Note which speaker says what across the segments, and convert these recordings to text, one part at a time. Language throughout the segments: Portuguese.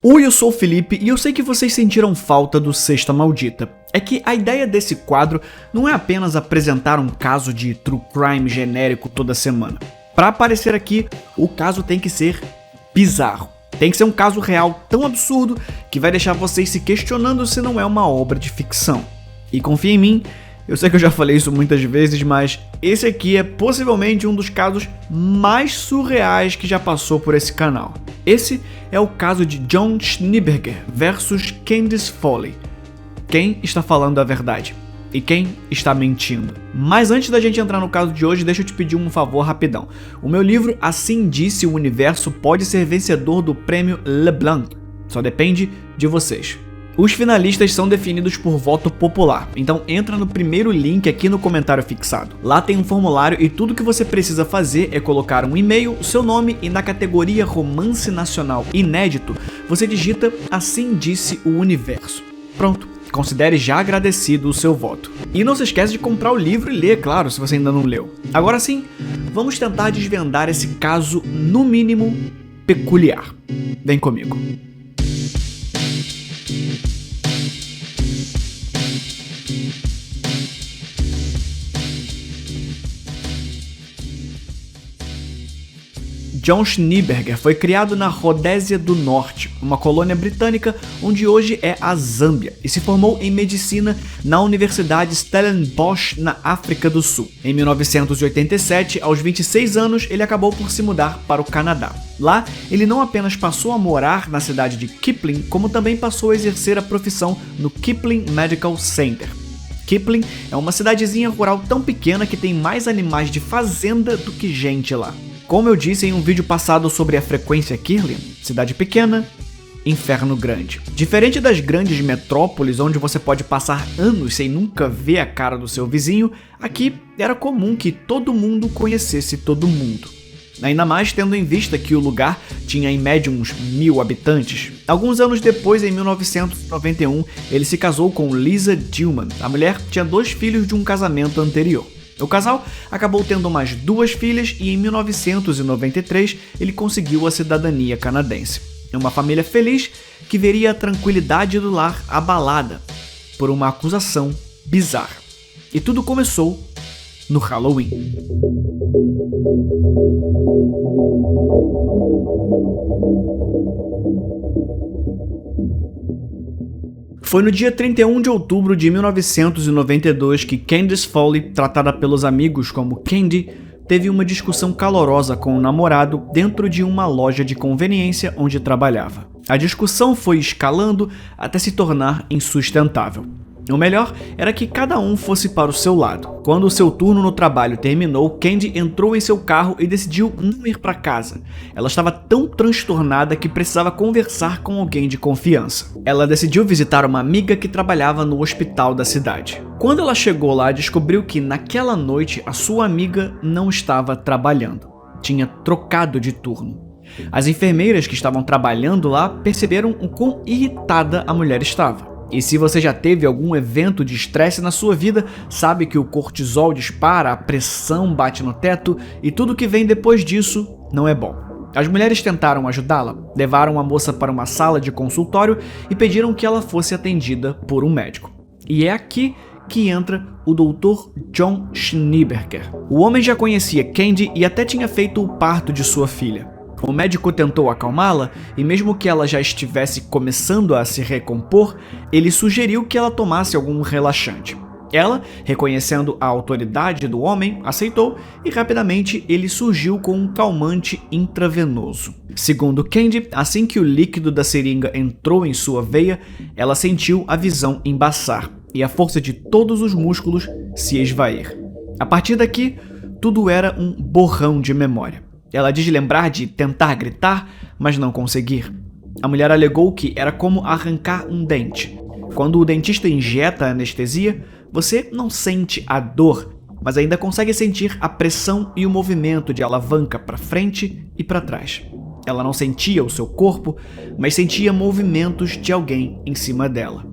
Speaker 1: Oi, eu sou o Felipe e eu sei que vocês sentiram falta do Sexta Maldita. É que a ideia desse quadro não é apenas apresentar um caso de true crime genérico toda semana. Para aparecer aqui, o caso tem que ser bizarro. Tem que ser um caso real tão absurdo que vai deixar vocês se questionando se não é uma obra de ficção. E confia em mim, eu sei que eu já falei isso muitas vezes, mas esse aqui é possivelmente um dos casos mais surreais que já passou por esse canal. Esse é o caso de John Schneeberger versus Candice Foley. Quem está falando a verdade? E quem está mentindo? Mas antes da gente entrar no caso de hoje, deixa eu te pedir um favor rapidão. O meu livro Assim Disse o Universo pode ser vencedor do prêmio LeBlanc. Só depende de vocês. Os finalistas são definidos por voto popular, então entra no primeiro link aqui no comentário fixado. Lá tem um formulário e tudo que você precisa fazer é colocar um e-mail, seu nome e na categoria Romance Nacional Inédito, você digita Assim Disse o Universo. Pronto, considere já agradecido o seu voto. E não se esquece de comprar o livro e ler, claro, se você ainda não leu. Agora sim, vamos tentar desvendar esse caso, no mínimo, peculiar. Vem comigo. John Schneeberger foi criado na Rodésia do Norte, uma colônia britânica onde hoje é a Zâmbia, e se formou em medicina na Universidade Stellenbosch, na África do Sul. Em 1987, aos 26 anos, ele acabou por se mudar para o Canadá. Lá, ele não apenas passou a morar na cidade de Kipling, como também passou a exercer a profissão no Kipling Medical Center. Kipling é uma cidadezinha rural tão pequena que tem mais animais de fazenda do que gente lá. Como eu disse em um vídeo passado sobre a frequência Kirlian, cidade pequena, inferno grande. Diferente das grandes metrópoles onde você pode passar anos sem nunca ver a cara do seu vizinho, aqui era comum que todo mundo conhecesse todo mundo. Ainda mais tendo em vista que o lugar tinha em média uns 1000 habitantes. Alguns anos depois, em 1991, ele se casou com Lisa Dillman. A mulher tinha 2 filhos de um casamento anterior. O casal acabou tendo mais 2 filhas e em 1993 ele conseguiu a cidadania canadense. É uma família feliz que veria a tranquilidade do lar abalada por uma acusação bizarra. E tudo começou no Halloween. Foi no dia 31 de outubro de 1992 que Candice Foley, tratada pelos amigos como Candy, teve uma discussão calorosa com o namorado dentro de uma loja de conveniência onde trabalhava. A discussão foi escalando até se tornar insustentável. O melhor era que cada um fosse para o seu lado. Quando o seu turno no trabalho terminou, Candy entrou em seu carro e decidiu não ir para casa. Ela estava tão transtornada que precisava conversar com alguém de confiança. Ela decidiu visitar uma amiga que trabalhava no hospital da cidade. Quando ela chegou lá, descobriu que naquela noite a sua amiga não estava trabalhando. Tinha trocado de turno. As enfermeiras que estavam trabalhando lá perceberam o quão irritada a mulher estava. E se você já teve algum evento de estresse na sua vida, sabe que o cortisol dispara, a pressão bate no teto e tudo que vem depois disso não é bom. As mulheres tentaram ajudá-la, levaram a moça para uma sala de consultório e pediram que ela fosse atendida por um médico. E é aqui que entra o Dr. John Schneeberger. O homem já conhecia Candy e até tinha feito o parto de sua filha. O médico tentou acalmá-la e mesmo que ela já estivesse começando a se recompor, ele sugeriu que ela tomasse algum relaxante. Ela, reconhecendo a autoridade do homem, aceitou e rapidamente ele surgiu com um calmante intravenoso. Segundo Candy, assim que o líquido da seringa entrou em sua veia, ela sentiu a visão embaçar e a força de todos os músculos se esvair. A partir daqui, tudo era um borrão de memória. Ela diz lembrar de tentar gritar, mas não conseguir. A mulher alegou que era como arrancar um dente. Quando o dentista injeta a anestesia, você não sente a dor, mas ainda consegue sentir a pressão e o movimento de alavanca para frente e para trás. Ela não sentia o seu corpo, mas sentia movimentos de alguém em cima dela.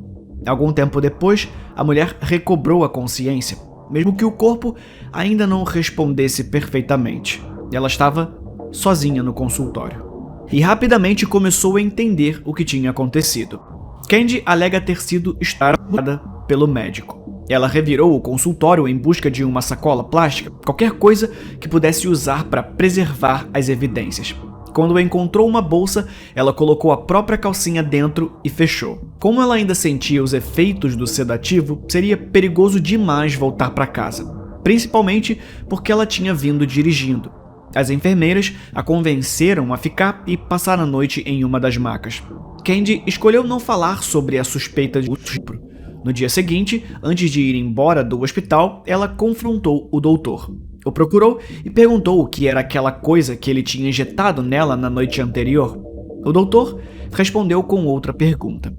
Speaker 1: Algum tempo depois, a mulher recobrou a consciência, mesmo que o corpo ainda não respondesse perfeitamente. Ela estava sozinha no consultório. e rapidamente começou a entender o que tinha acontecido. Candy alega ter sido estrangulada pelo médico. Ela revirou o consultório em busca de uma sacola plástica, qualquer coisa que pudesse usar para preservar as evidências. Quando encontrou uma bolsa, ela colocou a própria calcinha dentro e fechou. Como ela ainda sentia os efeitos do sedativo, seria perigoso demais voltar para casa, principalmente porque ela tinha vindo dirigindo. As enfermeiras a convenceram a ficar e passar a noite em uma das macas. Candy escolheu não falar sobre a suspeita de estupro. No dia seguinte, antes de ir embora do hospital, ela confrontou o doutor. O procurou e perguntou o que era aquela coisa que ele tinha injetado nela na noite anterior. O doutor respondeu com outra pergunta.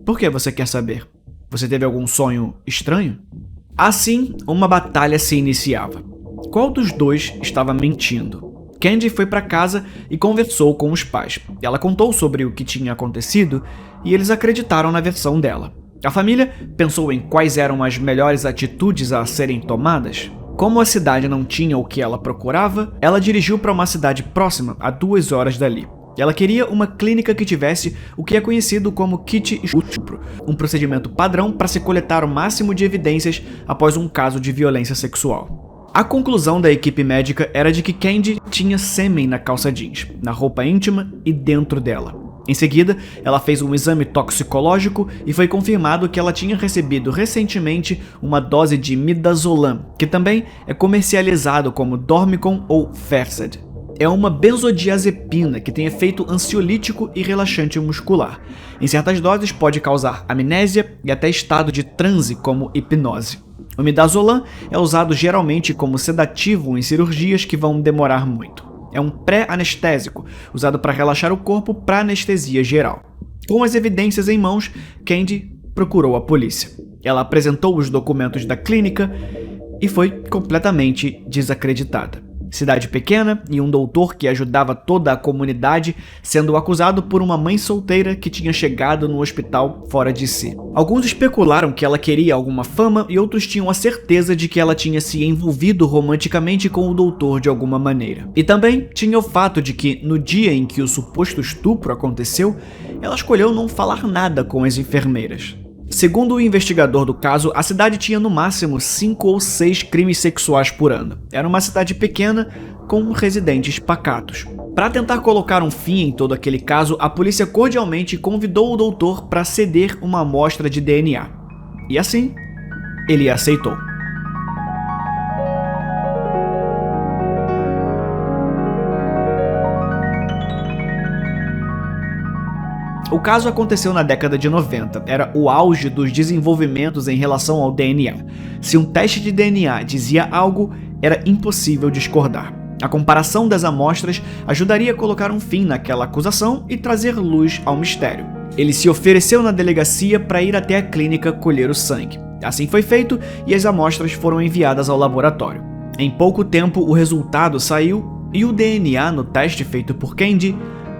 Speaker 1: Por que você quer saber? Você teve algum sonho estranho? Assim, uma batalha se iniciava. Qual dos dois estava mentindo? Candy foi para casa e conversou com os pais. Ela contou sobre o que tinha acontecido e eles acreditaram na versão dela. A família pensou em quais eram as melhores atitudes a serem tomadas. Como a cidade não tinha o que ela procurava, ela dirigiu para uma cidade próxima, a 2 horas dali. Ela queria uma clínica que tivesse o que é conhecido como kit estupro, um procedimento padrão para se coletar o máximo de evidências após um caso de violência sexual. A conclusão da equipe médica era de que Candy tinha sêmen na calça jeans, na roupa íntima e dentro dela. Em seguida, ela fez um exame toxicológico e foi confirmado que ela tinha recebido recentemente uma dose de midazolam, que também é comercializado como Dormicon ou Versed. É uma benzodiazepina que tem efeito ansiolítico e relaxante muscular. Em certas doses pode causar amnésia e até estado de transe como hipnose. O midazolam é usado geralmente como sedativo em cirurgias que vão demorar muito. É um pré-anestésico, usado para relaxar o corpo para anestesia geral. Com as evidências em mãos, Candy procurou a polícia. Ela apresentou os documentos da clínica e foi completamente desacreditada. Cidade pequena e um doutor que ajudava toda a comunidade sendo acusado por uma mãe solteira que tinha chegado no hospital fora de si. Alguns especularam que ela queria alguma fama e outros tinham a certeza de que ela tinha se envolvido romanticamente com o doutor de alguma maneira. E também tinha o fato de que, no dia em que o suposto estupro aconteceu, ela escolheu não falar nada com as enfermeiras. Segundo o investigador do caso, a cidade tinha no máximo 5 ou 6 crimes sexuais por ano. Era uma cidade pequena com residentes pacatos. Para tentar colocar um fim em todo aquele caso, a polícia cordialmente convidou o doutor para ceder uma amostra de DNA. E assim, ele aceitou. O caso aconteceu na década de 90, era o auge dos desenvolvimentos em relação ao DNA. Se um teste de DNA dizia algo, era impossível discordar. A comparação das amostras ajudaria a colocar um fim naquela acusação e trazer luz ao mistério. Ele se ofereceu na delegacia para ir até a clínica colher o sangue. Assim foi feito e as amostras foram enviadas ao laboratório. Em pouco tempo, o resultado saiu e o DNA no teste feito por Candy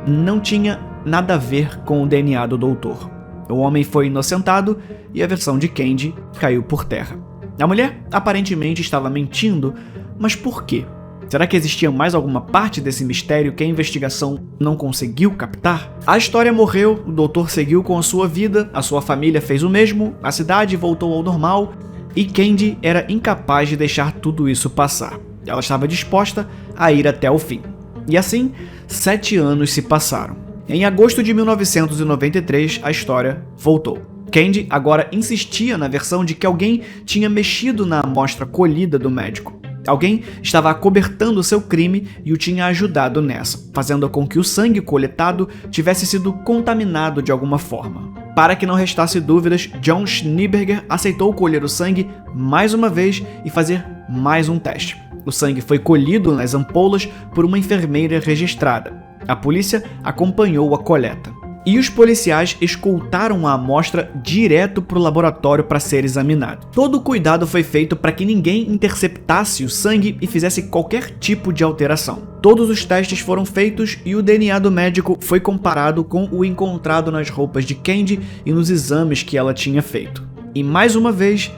Speaker 1: não tinha nada a ver com o DNA do doutor. O homem foi inocentado e a versão de Candy caiu por terra. A mulher aparentemente estava mentindo, mas por quê? Será que existia mais alguma parte desse mistério que a investigação não conseguiu captar? A história morreu, o doutor seguiu com a sua vida, a sua família fez o mesmo, a cidade voltou ao normal e Candy era incapaz de deixar tudo isso passar. Ela estava disposta a ir até o fim. E assim, 7 anos se passaram. Em agosto de 1993, a história voltou. Candy agora insistia na versão de que alguém tinha mexido na amostra colhida do médico. Alguém estava acobertando seu crime e o tinha ajudado nessa, fazendo com que o sangue coletado tivesse sido contaminado de alguma forma. Para que não restasse dúvidas, John Schneeberger aceitou colher o sangue mais uma vez e fazer mais um teste. O sangue foi colhido nas ampolas por uma enfermeira registrada. A polícia acompanhou a coleta. E os policiais escoltaram a amostra direto para o laboratório para ser examinado. Todo o cuidado foi feito para que ninguém interceptasse o sangue e fizesse qualquer tipo de alteração. Todos os testes foram feitos e o DNA do médico foi comparado com o encontrado nas roupas de Candy e nos exames que ela tinha feito. E mais uma vez,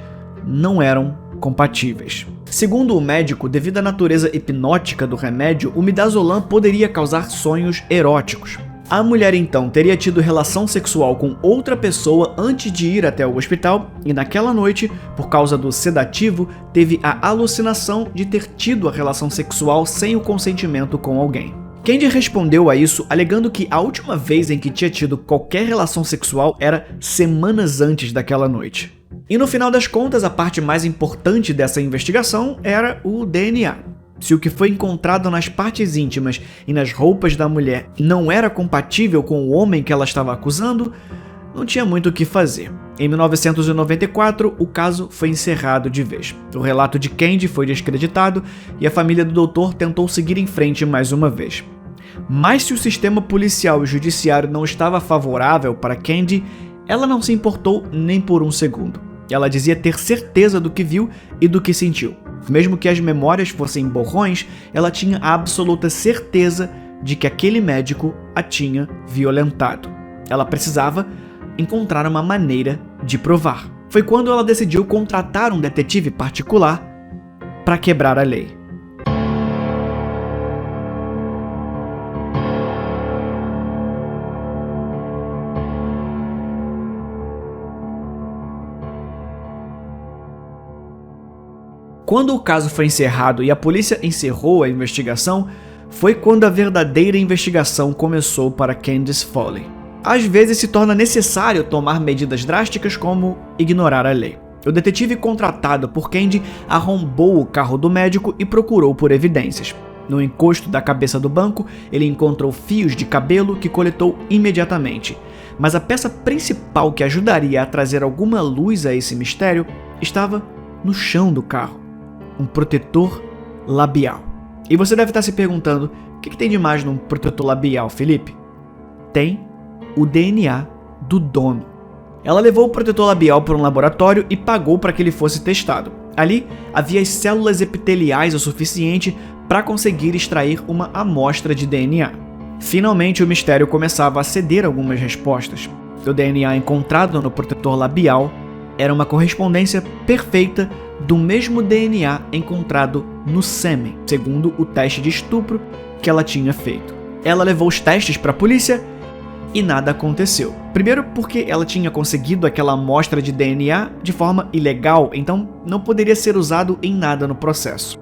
Speaker 1: não eram compatíveis. Segundo o médico, devido à natureza hipnótica do remédio, o midazolam poderia causar sonhos eróticos. A mulher então teria tido relação sexual com outra pessoa antes de ir até o hospital e naquela noite, por causa do sedativo, teve a alucinação de ter tido a relação sexual sem o consentimento com alguém. Candy respondeu a isso alegando que a última vez em que tinha tido qualquer relação sexual era semanas antes daquela noite. E no final das contas, a parte mais importante dessa investigação era o DNA. Se o que foi encontrado nas partes íntimas e nas roupas da mulher não era compatível com o homem que ela estava acusando, não tinha muito o que fazer. Em 1994, o caso foi encerrado de vez. O relato de Candy foi descreditado e a família do doutor tentou seguir em frente mais uma vez. Mas se o sistema policial e judiciário não estava favorável para Candy, ela não se importou nem por um segundo. Ela dizia ter certeza do que viu e do que sentiu. Mesmo que as memórias fossem borrões, ela tinha a absoluta certeza de que aquele médico a tinha violentado. Ela precisava encontrar uma maneira de provar. Foi quando ela decidiu contratar um detetive particular para quebrar a lei. Quando o caso foi encerrado e a polícia encerrou a investigação, foi quando a verdadeira investigação começou para Candice Foley. Às vezes se torna necessário tomar medidas drásticas como ignorar a lei. O detetive contratado por Candy arrombou o carro do médico e procurou por evidências. No encosto da cabeça do banco, ele encontrou fios de cabelo que coletou imediatamente. Mas a peça principal que ajudaria a trazer alguma luz a esse mistério estava no chão do carro. Um protetor labial. E você deve estar se perguntando, o que tem de mais num protetor labial, Felipe? Tem o DNA do dono. Ela levou o protetor labial para um laboratório e pagou para que ele fosse testado. Ali havia as células epiteliais o suficiente para conseguir extrair uma amostra de DNA. Finalmente o mistério começava a ceder algumas respostas. O DNA encontrado no protetor labial era uma correspondência perfeita do mesmo DNA encontrado no sêmen, segundo o teste de estupro que ela tinha feito. Ela levou os testes para a polícia e nada aconteceu. Primeiro porque ela tinha conseguido aquela amostra de DNA de forma ilegal, então não poderia ser usado em nada no processo.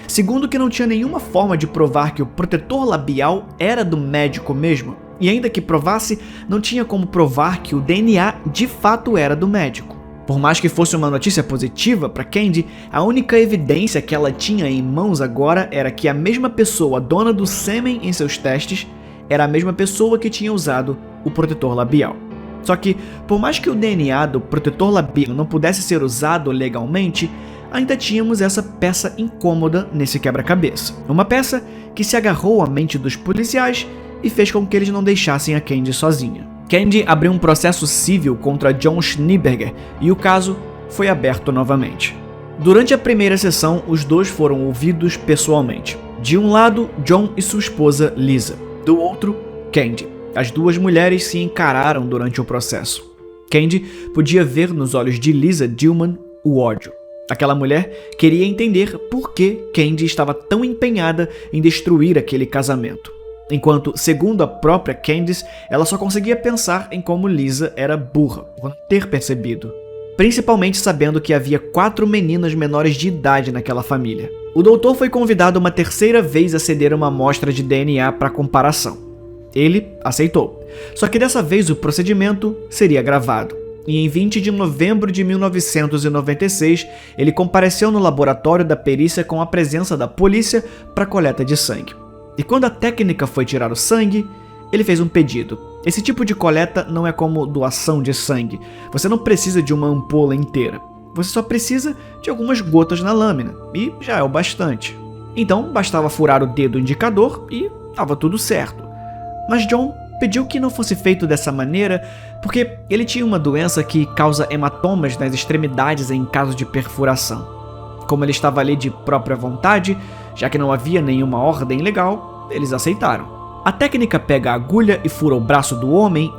Speaker 1: Segundo que não tinha nenhuma forma de provar que o protetor labial era do médico mesmo, e ainda que provasse, não tinha como provar que o DNA de fato era do médico. Por mais que fosse uma notícia positiva para Candy, a única evidência que ela tinha em mãos agora era que a mesma pessoa dona do sêmen em seus testes era a mesma pessoa que tinha usado o protetor labial. Só que, por mais que o DNA do protetor labial não pudesse ser usado legalmente, ainda tínhamos essa peça incômoda nesse quebra-cabeça. Uma peça que se agarrou à mente dos policiais e fez com que eles não deixassem a Candy sozinha. Candy abriu um processo civil contra John Schneeberger e o caso foi aberto novamente. Durante a primeira sessão, os dois foram ouvidos pessoalmente. De um lado, John e sua esposa Lisa. Do outro, Candy. As duas mulheres se encararam durante o processo. Candy podia ver nos olhos de Lisa Dillman o ódio. Aquela mulher queria entender por que Candy estava tão empenhada em destruir aquele casamento. Enquanto, segundo a própria Candice, ela só conseguia pensar em como Lisa era burra, por não ter percebido. Principalmente sabendo que havia 4 meninas menores de idade naquela família. O doutor foi convidado uma terceira vez a ceder uma amostra de DNA para comparação. Ele aceitou. Só que dessa vez o procedimento seria gravado. E em 20 de novembro de 1996, ele compareceu no laboratório da perícia com a presença da polícia para coleta de sangue. E quando a técnica foi tirar o sangue, ele fez um pedido. Esse tipo de coleta não é como doação de sangue. Você não precisa de uma ampola inteira. Você só precisa de algumas gotas na lâmina, e já é o bastante. Então, bastava furar o dedo indicador e estava tudo certo. Mas John pediu que não fosse feito dessa maneira porque ele tinha uma doença que causa hematomas nas extremidades em caso de perfuração. Como ele estava ali de própria vontade, já que não havia nenhuma ordem legal, eles aceitaram. A técnica pega a agulha e fura o braço do homem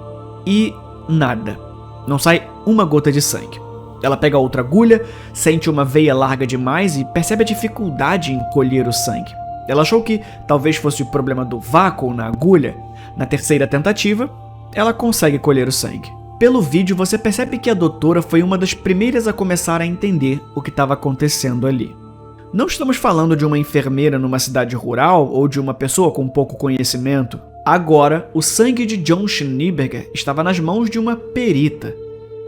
Speaker 1: e nada. Não sai uma gota de sangue. Ela pega outra agulha, sente uma veia larga demais e percebe a dificuldade em colher o sangue. Ela achou que talvez fosse o problema do vácuo na agulha. Na terceira tentativa, ela consegue colher o sangue. Pelo vídeo, você percebe que a doutora foi uma das primeiras a começar a entender o que estava acontecendo ali. Não estamos falando de uma enfermeira numa cidade rural ou de uma pessoa com pouco conhecimento. Agora, o sangue de John Schneeberger estava nas mãos de uma perita.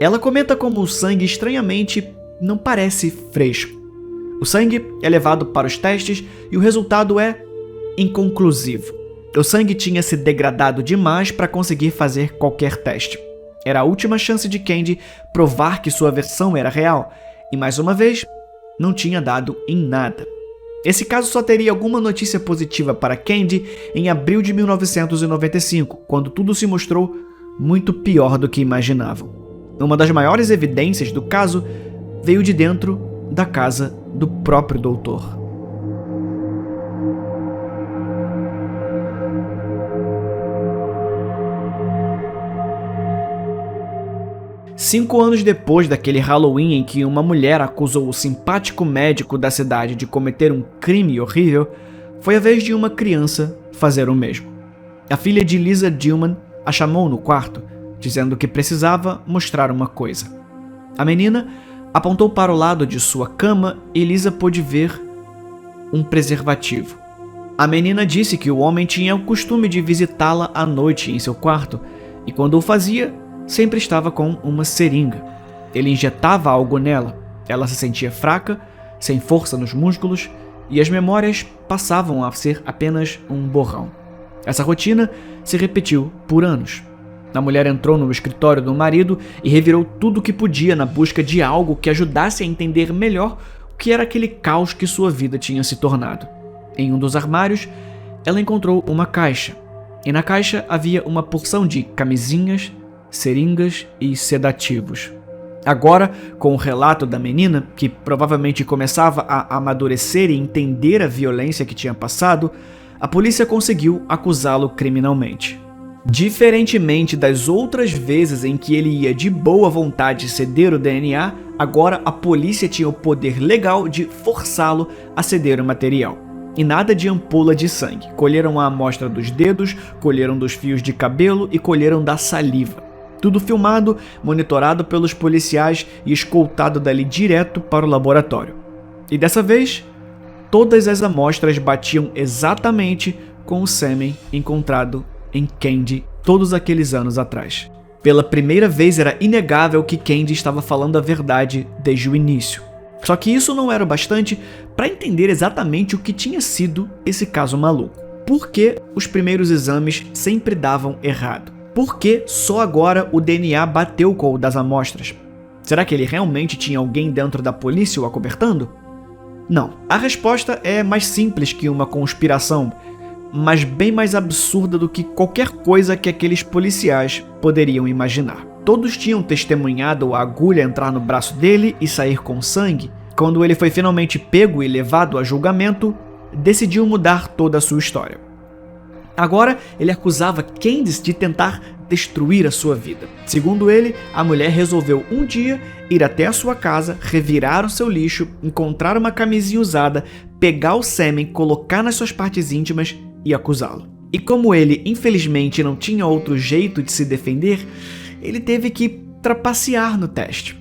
Speaker 1: Ela comenta como o sangue estranhamente não parece fresco. O sangue é levado para os testes e o resultado é inconclusivo. O sangue tinha se degradado demais para conseguir fazer qualquer teste. Era a última chance de Candy provar que sua versão era real, e mais uma vez, não tinha dado em nada. Esse caso só teria alguma notícia positiva para Candy em abril de 1995, quando tudo se mostrou muito pior do que imaginavam. Uma das maiores evidências do caso veio de dentro da casa do próprio doutor. Cinco anos depois daquele Halloween em que uma mulher acusou o simpático médico da cidade de cometer um crime horrível, foi a vez de uma criança fazer o mesmo. A filha de Lisa Dillman a chamou no quarto, dizendo que precisava mostrar uma coisa. A menina apontou para o lado de sua cama e Lisa pôde ver um preservativo. A menina disse que o homem tinha o costume de visitá-la à noite em seu quarto e, quando o fazia, sempre estava com uma seringa. Ele injetava algo nela. Ela se sentia fraca, sem força nos músculos, e as memórias passavam a ser apenas um borrão. Essa rotina se repetiu por anos. A mulher entrou no escritório do marido e revirou tudo o que podia na busca de algo que ajudasse a entender melhor o que era aquele caos que sua vida tinha se tornado. Em um dos armários, ela encontrou uma caixa, e na caixa havia uma porção de camisinhas, seringas e sedativos. Agora, com o relato da menina, que provavelmente começava a amadurecer e entender a violência que tinha passado, a polícia conseguiu acusá-lo criminalmente. Diferentemente das outras vezes em que ele ia de boa vontade ceder o DNA, agora a polícia tinha o poder legal de forçá-lo a ceder o material. E nada de ampola de sangue. Colheram a amostra dos dedos, colheram dos fios de cabelo e colheram da saliva. Tudo filmado, monitorado pelos policiais e escoltado dali direto para o laboratório. E dessa vez, todas as amostras batiam exatamente com o sêmen encontrado em Candy todos aqueles anos atrás. Pela primeira vez era inegável que Candy estava falando a verdade desde o início. Só que isso não era o bastante para entender exatamente o que tinha sido esse caso maluco. Por que os primeiros exames sempre davam errado? Por que só agora o DNA bateu com o das amostras? Será que ele realmente tinha alguém dentro da polícia o acobertando? Não. A resposta é mais simples que uma conspiração, mas bem mais absurda do que qualquer coisa que aqueles policiais poderiam imaginar. Todos tinham testemunhado a agulha entrar no braço dele e sair com sangue. Quando ele foi finalmente pego e levado a julgamento, decidiu mudar toda a sua história. Agora, ele acusava Candice de tentar destruir a sua vida. Segundo ele, a mulher resolveu um dia ir até a sua casa, revirar o seu lixo, encontrar uma camisinha usada, pegar o sêmen, colocar nas suas partes íntimas e acusá-lo. E como ele, infelizmente, não tinha outro jeito de se defender, ele teve que trapacear no teste.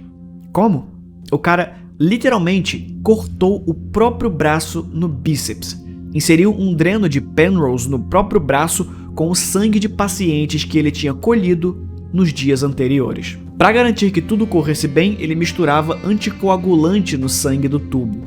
Speaker 1: Como? O cara literalmente cortou o próprio braço no bíceps. Inseriu um dreno de Penrose no próprio braço com o sangue de pacientes que ele tinha colhido nos dias anteriores. Para garantir que tudo corresse bem, ele misturava anticoagulante no sangue do tubo.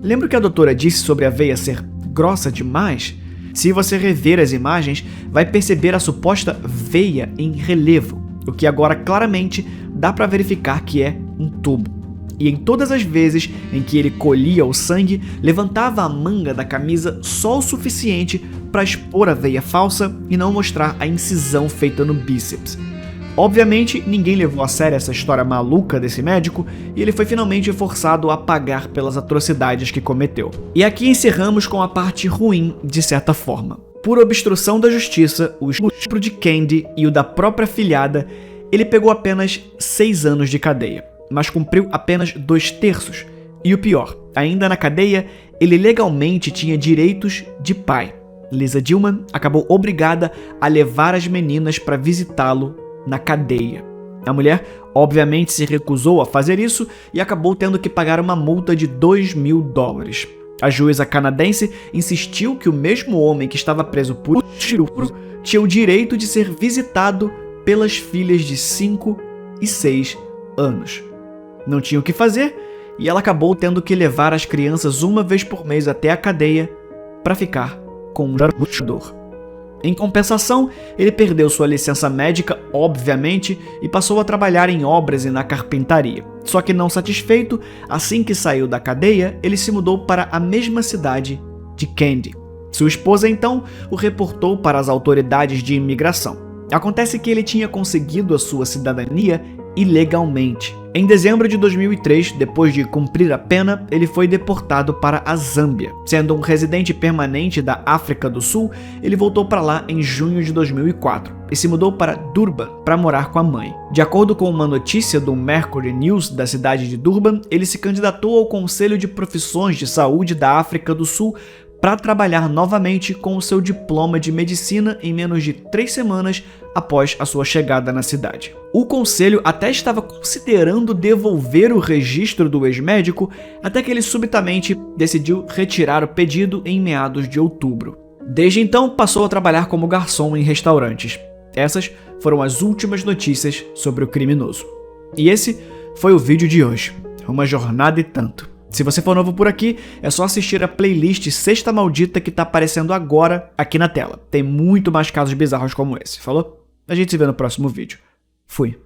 Speaker 1: Lembra que a doutora disse sobre a veia ser grossa demais? Se você rever as imagens, vai perceber a suposta veia em relevo, o que agora claramente dá para verificar que é um tubo. E em todas as vezes em que ele colhia o sangue, levantava a manga da camisa só o suficiente para expor a veia falsa e não mostrar a incisão feita no bíceps. Obviamente, ninguém levou a sério essa história maluca desse médico e ele foi finalmente forçado a pagar pelas atrocidades que cometeu. E aqui encerramos com a parte ruim, de certa forma. Por obstrução da justiça, o estupro de Candy e o da própria filhada, ele pegou apenas 6 anos de cadeia. mas cumpriu apenas 2/3. E o pior, ainda na cadeia, ele legalmente tinha direitos de pai. Lisa Dillman acabou obrigada a levar as meninas para visitá-lo na cadeia. A mulher, obviamente, se recusou a fazer isso e acabou tendo que pagar uma multa de $2.000. A juíza canadense insistiu que o mesmo homem que estava preso por estupro tinha o direito de ser visitado pelas filhas de 5 e 6 anos. Não tinha o que fazer e ela acabou tendo que levar as crianças uma vez por mês até a cadeia para ficar com um ajudador. Em compensação, ele perdeu sua licença médica, obviamente, e passou a trabalhar em obras e na carpintaria. Só que não satisfeito, assim que saiu da cadeia, ele se mudou para a mesma cidade de Candy. Sua esposa, então, o reportou para as autoridades de imigração. Acontece que ele tinha conseguido a sua cidadania ilegalmente. Em dezembro de 2003, depois de cumprir a pena, ele foi deportado para a Zâmbia. Sendo um residente permanente da África do Sul, ele voltou para lá em junho de 2004 e se mudou para Durban para morar com a mãe. De acordo com uma notícia do Mercury News da cidade de Durban, ele se candidatou ao Conselho de Profissões de Saúde da África do Sul para trabalhar novamente com o seu diploma de medicina em menos de 3 semanas após a sua chegada na cidade. O conselho até estava considerando devolver o registro do ex-médico, até que ele subitamente decidiu retirar o pedido em meados de outubro. Desde então, passou a trabalhar como garçom em restaurantes. Essas foram as últimas notícias sobre o criminoso. E esse foi o vídeo de hoje. Uma jornada e tanto. Se você for novo por aqui, é só assistir a playlist Sexta Maldita que tá aparecendo agora aqui na tela. Tem muito mais casos bizarros como esse, falou? A gente se vê no próximo vídeo. Fui.